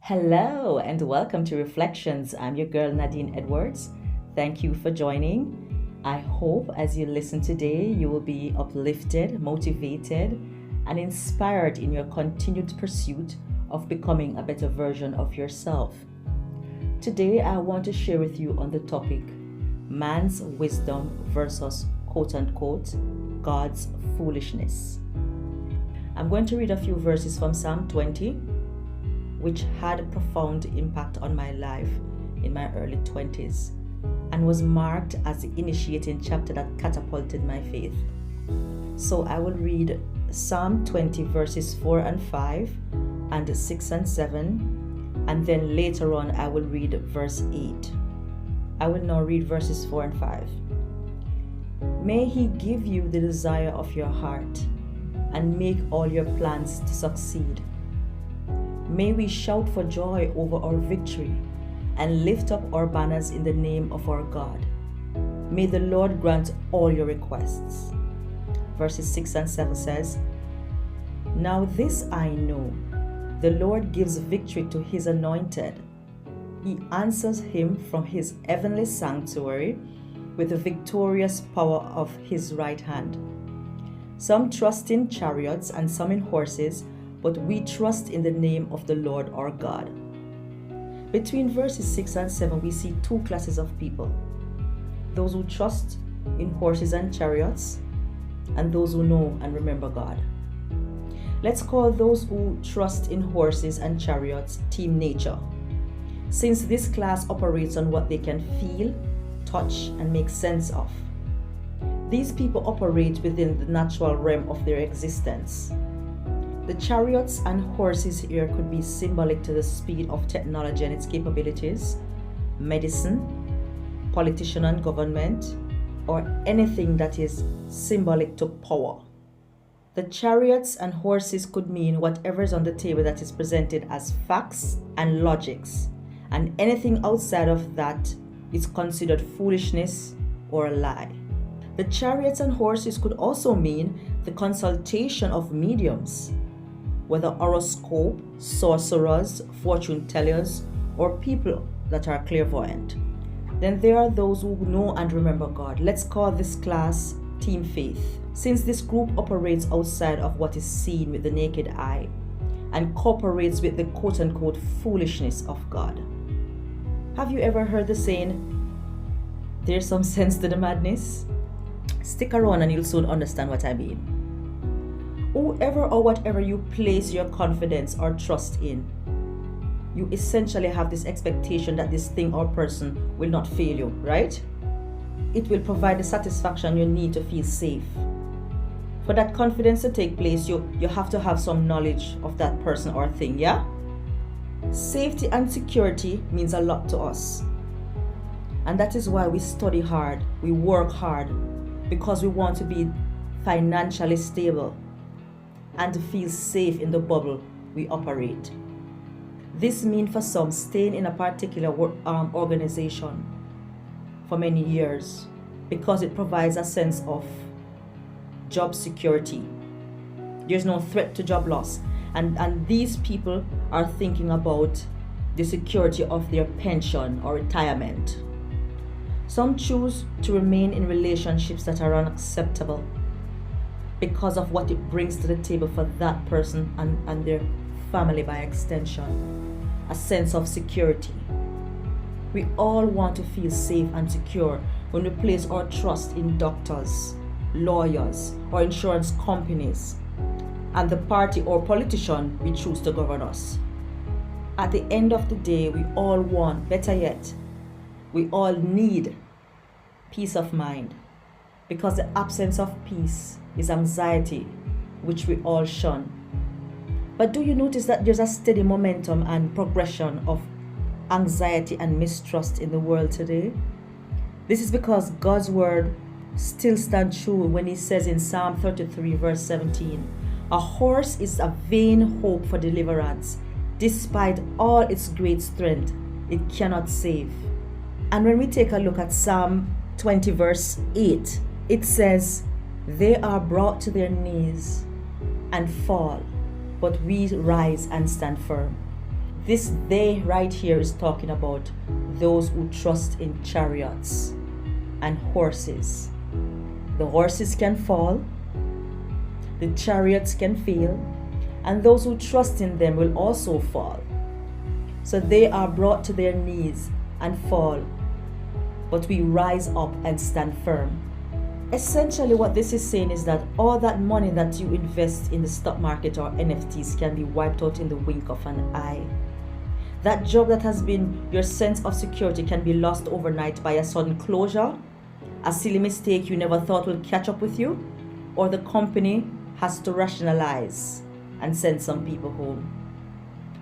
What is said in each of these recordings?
Hello and welcome to Reflections. I'm your girl Nadine Edwards. Thank you for joining. I hope as you listen today, you will be uplifted, motivated, and inspired in your continued pursuit of becoming a better version of yourself. Today, I want to share with you on the topic man's wisdom versus quote unquote God's foolishness. I'm going to read a few verses from Psalm 20, which had a profound impact on my life in my early 20s and was marked as the initiating chapter that catapulted my faith. So I will read Psalm 20 verses 4 and 5 and 6 and 7, and then later on I will read verse 8. I will now read verses 4 and 5. May He give you the desire of your heart and make all your plans to succeed. May we shout for joy over our victory and lift up our banners in the name of our God. May the Lord grant all your requests. Verses 6 and 7 says, Now this I know, the Lord gives victory to His anointed. He answers him from His heavenly sanctuary with the victorious power of His right hand. Some trust in chariots and some in horses, but we trust in the name of the Lord our God. Between verses 6 and 7, we see two classes of people. Those who trust in horses and chariots, and those who know and remember God. Let's call those who trust in horses and chariots Team Nature, since this class operates on what they can feel, touch, and make sense of. These people operate within the natural realm of their existence. The chariots and horses here could be symbolic to the speed of technology and its capabilities, medicine, politician and government, or anything that is symbolic to power. The chariots and horses could mean whatever is on the table that is presented as facts and logics, and anything outside of that is considered foolishness or a lie. The chariots and horses could also mean the consultation of mediums, whether horoscope, sorcerers, fortune tellers, or people that are clairvoyant. Then there are those who know and remember God. Let's call this class Team Faith, since this group operates outside of what is seen with the naked eye and cooperates with the quote-unquote foolishness of God. Have you ever heard the saying, there's some sense to the madness? Stick around and you'll soon understand what I mean. Whoever or whatever you place your confidence or trust in, you essentially have this expectation that this thing or person will not fail you, right? It will provide the satisfaction you need to feel safe. For that confidence to take place, you have to have some knowledge of that person or thing, yeah? Safety and security means a lot to us. And that is why we study hard, we work hard, because we want to be financially stable and to feel safe in the bubble we operate. This means for some staying in a particular organization for many years because it provides a sense of job security. There's no threat to job loss. And these people are thinking about the security of their pension or retirement. Some choose to remain in relationships that are unacceptable because of what it brings to the table for that person and their family by extension, a sense of security. We all want to feel safe and secure when we place our trust in doctors, lawyers, or insurance companies, and the party or politician we choose to govern us. At the end of the day, we all want, better yet, we all need peace of mind, because the absence of peace is anxiety, which we all shun. But do you notice that there's a steady momentum and progression of anxiety and mistrust in the world today? This is because God's word still stands true when He says in Psalm 33 verse 17, a horse is a vain hope for deliverance. Despite all its great strength, it cannot save. And when we take a look at Psalm 20 verse 8, it says, they are brought to their knees and fall, but we rise and stand firm. This they right here is talking about those who trust in chariots and horses. The horses can fall, the chariots can fail, and those who trust in them will also fall. So they are brought to their knees and fall, but we rise up and stand firm. Essentially what this is saying is that all that money that you invest in the stock market or NFTs can be wiped out in the wink of an eye. That job that has been your sense of security can be lost overnight by a sudden closure, a silly mistake you never thought will catch up with you, or the company has to rationalize and send some people home.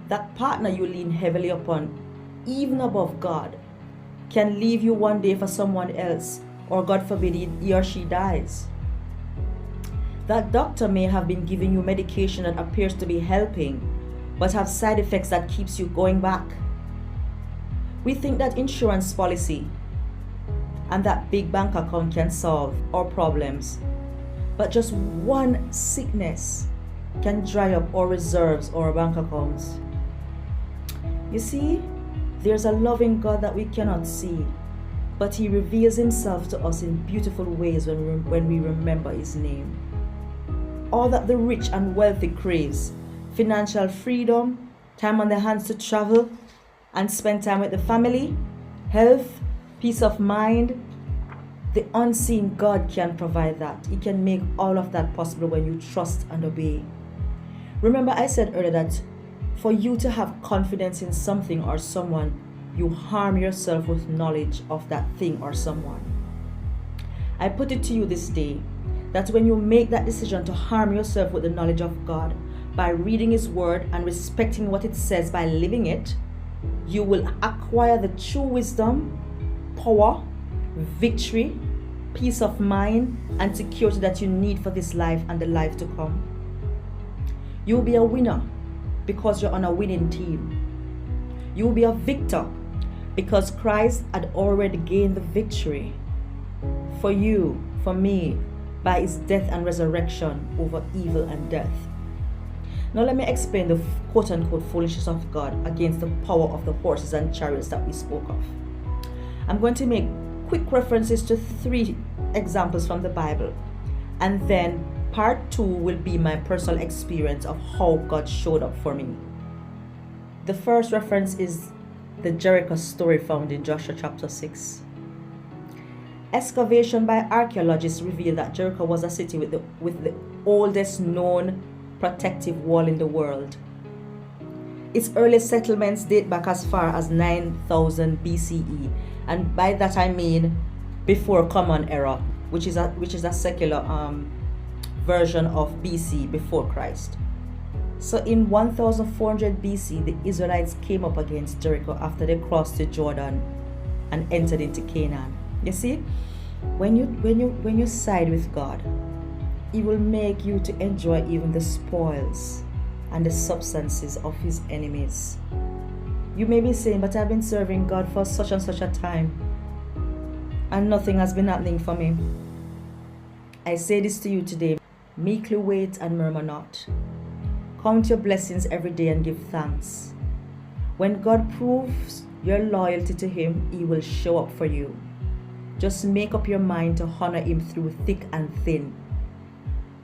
That partner you lean heavily upon, even above God, can leave you one day for someone else, or God forbid he or she dies. That doctor may have been giving you medication that appears to be helping, but have side effects that keeps you going back. We think that insurance policy and that big bank account can solve our problems, but just one sickness can dry up our reserves or our bank accounts. You see, there's a loving God that we cannot see, but He reveals Himself to us in beautiful ways when we remember His name. All that the rich and wealthy craves, financial freedom, time on their hands to travel and spend time with the family, health, peace of mind, the unseen God can provide that. He can make all of that possible when you trust and obey. Remember, I said earlier that for you to have confidence in something or someone, you harm yourself with knowledge of that thing or someone. I put it to you this day that when you make that decision to harm yourself with the knowledge of God by reading His Word and respecting what it says by living it, you will acquire the true wisdom, power, victory, peace of mind, and security that you need for this life and the life to come. You will be a winner because you're on a winning team. You will be a victor because Christ had already gained the victory for you, for me, by His death and resurrection over evil and death. Now let me explain the quote-unquote foolishness of God against the power of the horses and chariots that we spoke of. I'm going to make quick references to 3 examples from the Bible, and then part 2 will be my personal experience of how God showed up for me. The first reference is the Jericho story found in Joshua chapter 6. Excavation by archaeologists reveal that Jericho was a city with the oldest known protective wall in the world. Its earliest settlements date back as far as 9000 BCE, and by that I mean before Common Era, which is a secular version of BC, before Christ. So in 1400 BC, the Israelites came up against Jericho after they crossed the Jordan and entered into Canaan. You see, when you side with God, He will make you to enjoy even the spoils and the substances of His enemies. You may be saying, but I've been serving God for such and such a time, and nothing has been happening for me. I say this to you today: meekly wait and murmur not. Count your blessings every day and give thanks. When God proves your loyalty to Him, He will show up for you. Just make up your mind to honor Him through thick and thin.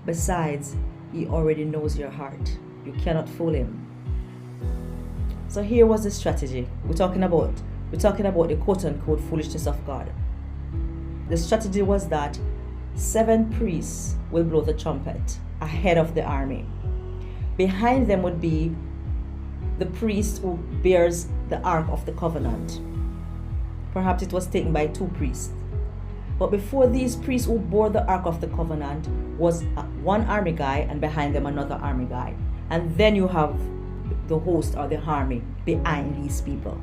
Besides, He already knows your heart. You cannot fool Him. So here was the strategy. We're talking about the quote-unquote foolishness of God. The strategy was that 7 priests will blow the trumpet ahead of the army. Behind them would be the priest who bears the Ark of the Covenant. Perhaps it was taken by 2 priests. But before these priests who bore the Ark of the Covenant was one army guy, and behind them another army guy. And then you have the host or the army behind these people.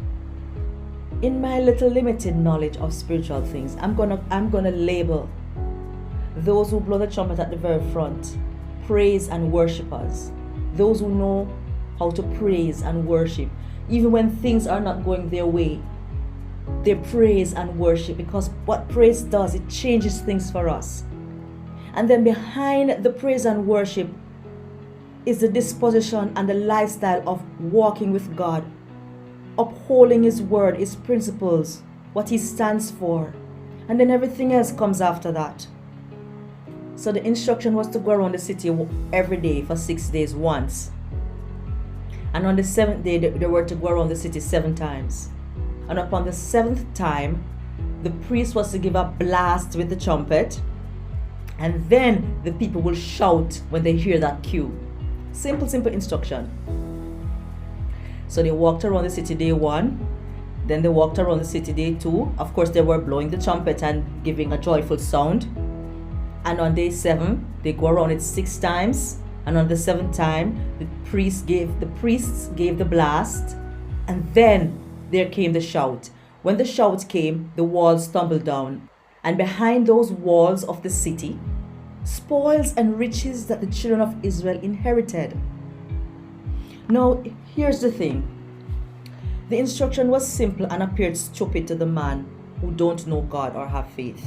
In my little limited knowledge of spiritual things, I'm gonna label those who blow the trumpet at the very front praise and worshipers. Those who know how to praise and worship, even when things are not going their way. They praise and worship, because what praise does, it changes things for us. And then behind the praise and worship is the disposition and the lifestyle of walking with God upholding His word, His principles, what He stands for. And then everything else comes after that. So the instruction was to go around the city every day for 6 days once. And on the 7th day, they were to go around the city 7 times. And upon the 7th time, the priest was to give a blast with the trumpet. And then the people will shout when they hear that cue. Simple instruction. So they walked around the city day 1. Then they walked around the city day 2. Of course, they were blowing the trumpet and giving a joyful sound. And on day 7, they go around it 6 times. And on the 7th time, the priests gave the blast. And then there came the shout. When the shout came, the walls tumbled down. And behind those walls of the city, spoils and riches that the children of Israel inherited. Now, here's the thing. The instruction was simple and appeared stupid to the man who don't know God or have faith.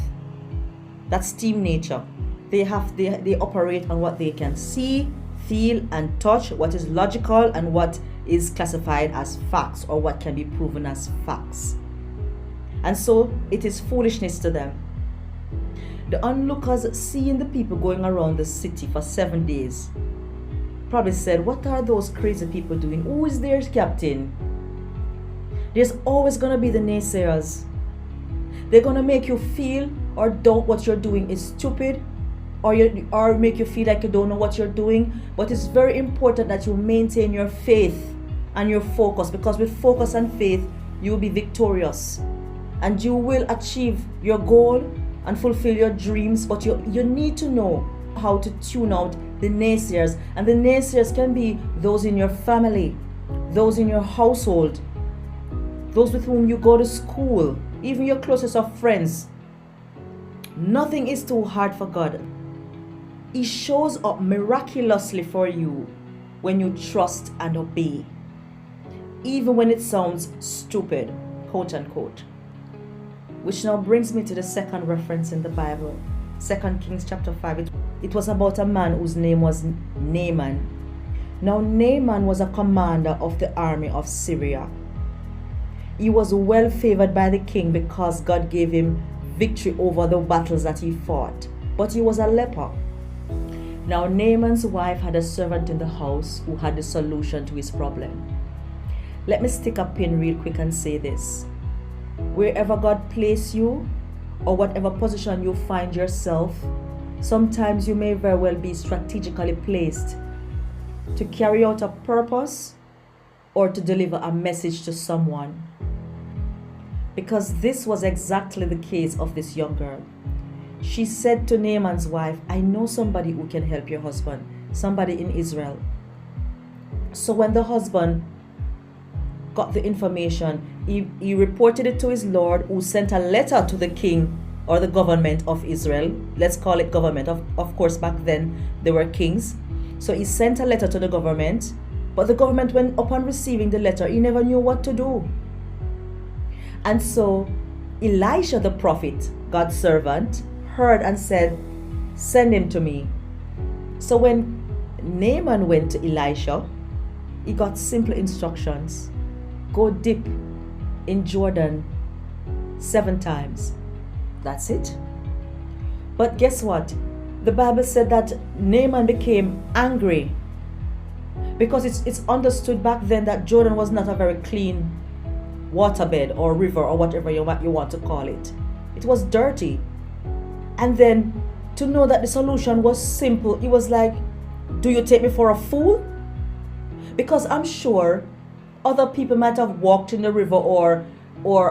That's team nature. They operate on what they can see, feel, and touch, what is logical and what is classified as facts or what can be proven as facts. And so it is foolishness to them. The onlookers seeing the people going around the city for 7 days probably said, what are those crazy people doing? Who is their captain? There's always going to be the naysayers. They're going to make you feel or doubt what you're doing is stupid, or make you feel like you don't know what you're doing. But it's very important that you maintain your faith and your focus, because with focus and faith, you will be victorious and you will achieve your goal and fulfill your dreams. But you need to know how to tune out the naysayers. And the naysayers can be those in your family, those in your household, those with whom you go to school, even your closest of friends. Nothing is too hard for God. He shows up miraculously for you when you trust and obey, even when it sounds stupid, quote unquote. Which now brings me to the second reference in the Bible, 2 Kings chapter 5. It was about a man whose name was Naaman. Now Naaman was a commander of the army of Syria. He was well favored by the king because God gave him victory over the battles that he fought. But he was a leper. Now Naaman's wife had a servant in the house who had the solution to his problem. Let me stick a pin real quick and say this. Wherever God places you, or whatever position you find yourself, sometimes you may very well be strategically placed to carry out a purpose or to deliver a message to someone. Because this was exactly the case of this young girl. She said to Naaman's wife, I know somebody who can help your husband, somebody in Israel. So when the husband got the information, he reported it to his lord, who sent a letter to the king or the government of Israel. Let's call it government. Of course, back then they were kings. So he sent a letter to the government, but the government, when upon receiving the letter, he never knew what to do. And so Elisha the prophet, God's servant, heard and said, send him to me. So when Naaman went to Elisha, he got simple instructions. Go dip in Jordan 7 times. That's it. But guess what? The Bible said that Naaman became angry because it's understood back then that Jordan was not a very clean waterbed or river or whatever you want to call it. It was dirty. And then to know that the solution was simple, it was like, do you take me for a fool? Because I'm sure other people might have walked in the river or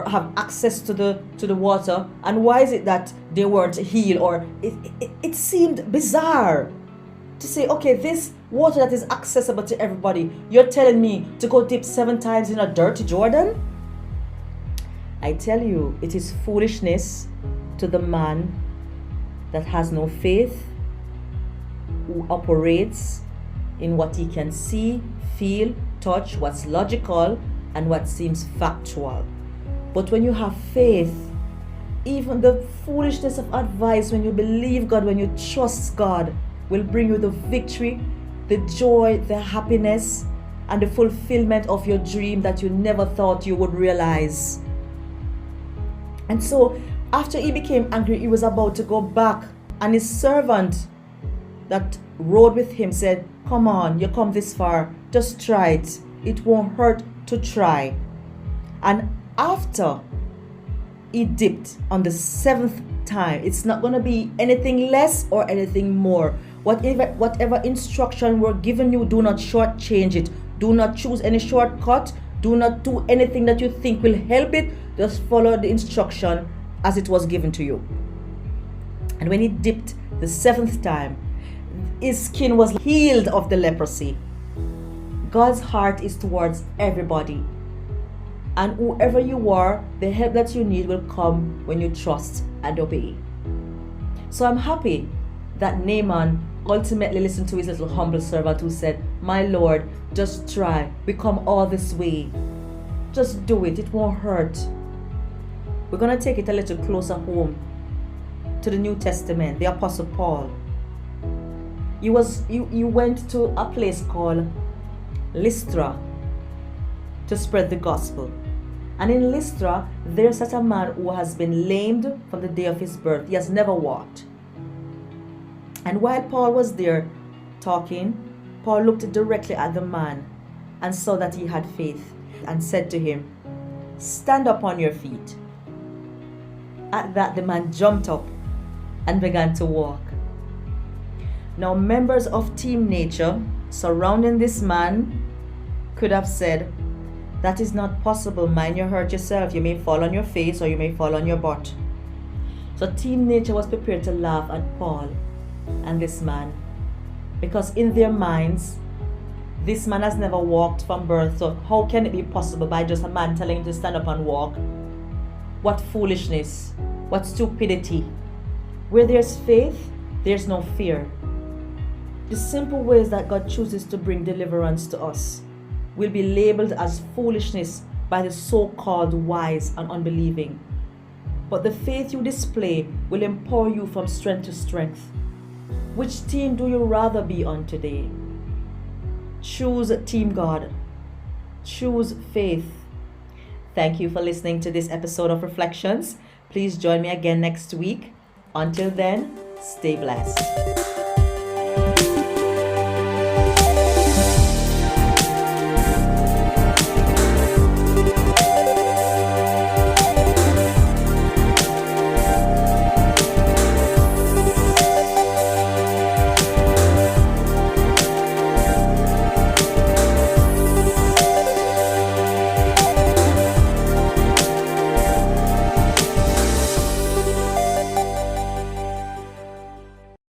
have access to the water, and why is it that they weren't healed? Or it seemed bizarre to say, okay, this water that is accessible to everybody, you're telling me to go dip 7 times in a dirty Jordan? I tell you, it is foolishness to the man that has no faith, who operates in what he can see, feel, touch, what's logical and what seems factual. But when you have faith, even the foolishness of advice, when you believe God, when you trust God, will bring you the victory, the joy, the happiness, and the fulfillment of your dream that you never thought you would realize. And so after he became angry, he was about to go back, and his servant that rode with him said, "Come on, you come this far, just try it. It won't hurt to try." And after he dipped on the 7th time, it's not going to be anything less or anything more. Whatever instruction we're giving you, do not shortchange it. Do not choose any shortcut. Do not do anything that you think will help it. Just follow the instruction as it was given to you. And when he dipped the 7th time, his skin was healed of the leprosy. God's heart is towards everybody. And whoever you are, the help that you need will come when you trust and obey. So I'm happy that Naaman ultimately listened to his little humble servant who said, "My Lord, just try. We come all this way. Just do it. It won't hurt." We're going to take it a little closer home to the New Testament, the Apostle Paul. He went to a place called Lystra to spread the gospel. And in Lystra, there sat a man who has been lamed from the day of his birth. He has never walked. And while Paul was there talking, Paul looked directly at the man and saw that he had faith and said to him, "Stand up on your feet." At that, the man jumped up and began to walk. Now, members of Team Nature surrounding this man could have said, "That is not possible. Mind you hurt yourself. You may fall on your face or you may fall on your butt." So Team Nature was prepared to laugh at Paul and this man, because in their minds, this man has never walked from birth. So how can it be possible by just a man telling him to stand up and walk? What foolishness. What stupidity. Where there's faith, there's no fear. The simple ways that God chooses to bring deliverance to us will be labeled as foolishness by the so-called wise and unbelieving. But the faith you display will empower you from strength to strength. Which team do you rather be on today? Choose Team God. Choose faith. Thank you for listening to this episode of Reflections. Please join me again next week. Until then, stay blessed.